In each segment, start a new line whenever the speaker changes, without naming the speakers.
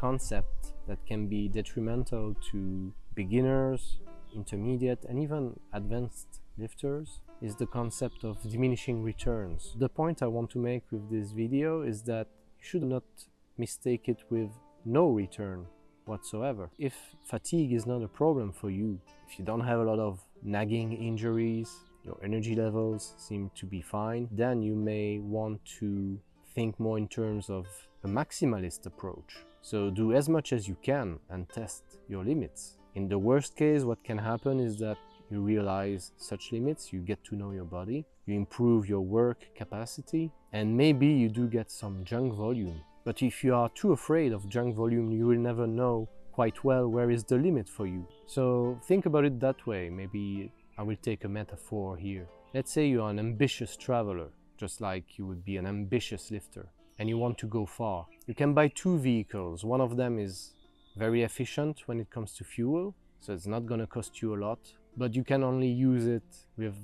concept that can be detrimental to beginners, intermediate, and even advanced lifters is the concept of diminishing returns. The point I want to make with this video is that you should not mistake it with no return whatsoever. If fatigue is not a problem for you, if you don't have a lot of nagging injuries, your energy levels seem to be fine, then you may want to think more in terms of a maximalist approach. So do as much as you can and test your limits. In the worst case, what can happen is that you realize such limits, you get to know your body, you improve your work capacity, and maybe you do get some junk volume. But if you are too afraid of junk volume, you will never know quite well where is the limit for you. So think about it that way. Maybe I will take a metaphor here. Let's say you are an ambitious traveler, just like you would be an ambitious lifter, and you want to go far. You can buy two vehicles. One of them is very efficient when it comes to fuel, so it's not going to cost you a lot, but you can only use it with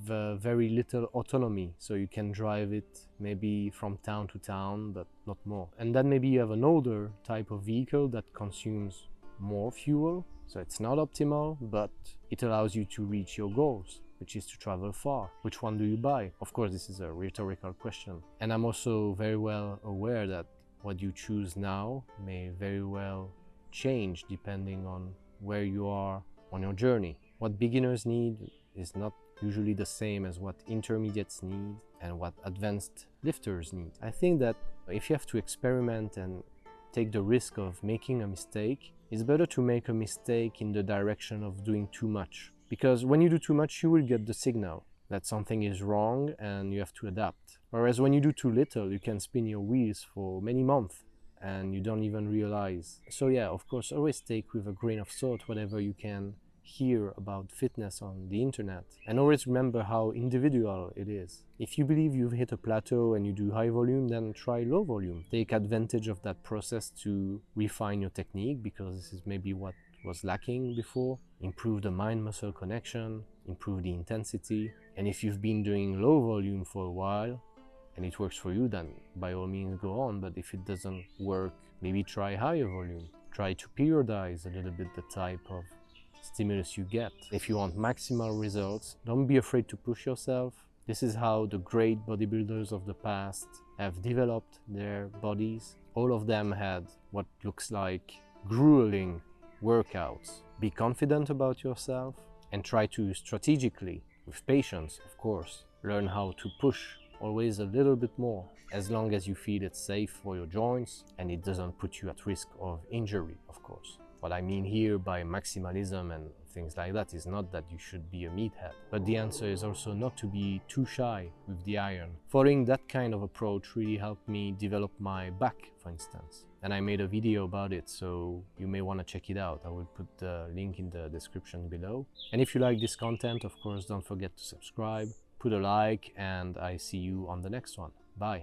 very little autonomy, so you can drive it maybe from town to town, but not more. And then maybe you have an older type of vehicle that consumes more fuel, so it's not optimal, but it allows you to reach your goals, which is to travel far. Which one do you buy? Of course, this is a rhetorical question. And I'm also very well aware that what you choose now may very well change depending on where you are on your journey. What beginners need is not usually the same as what intermediates need and what advanced lifters need. I think that if you have to experiment and take the risk of making a mistake, it's better to make a mistake in the direction of doing too much. Because when you do too much, you will get the signal that something is wrong and you have to adapt. Whereas when you do too little, you can spin your wheels for many months and you don't even realize. So yeah, of course, always take with a grain of salt whatever you can hear about fitness on the internet, and always remember how individual it is. If you believe you've hit a plateau and you do high volume, then try low volume. Take advantage of that process to refine your technique, because this is maybe what was lacking before. Improve the mind-muscle connection, improve the intensity. And if you've been doing low volume for a while and it works for you, then by all means go on. But if it doesn't work, maybe try higher volume. Try to periodize a little bit the type of stimulus you get. If you want maximal results, don't be afraid to push yourself. This is how the great bodybuilders of the past have developed their bodies. All of them had what looks like grueling workouts. Be confident about yourself and try to strategically, with patience of course, learn how to push always a little bit more, as long as you feel it's safe for your joints and it doesn't put you at risk of injury, of course. What I mean here by maximalism and things like that is not that you should be a meathead, but the answer is also not to be too shy with the iron. Following that kind of approach really helped me develop my back, for instance. And I made a video about it, so you may want to check it out. I will put the link in the description below. And if you like this content, of course, don't forget to subscribe, put a like, and I see you on the next one. Bye.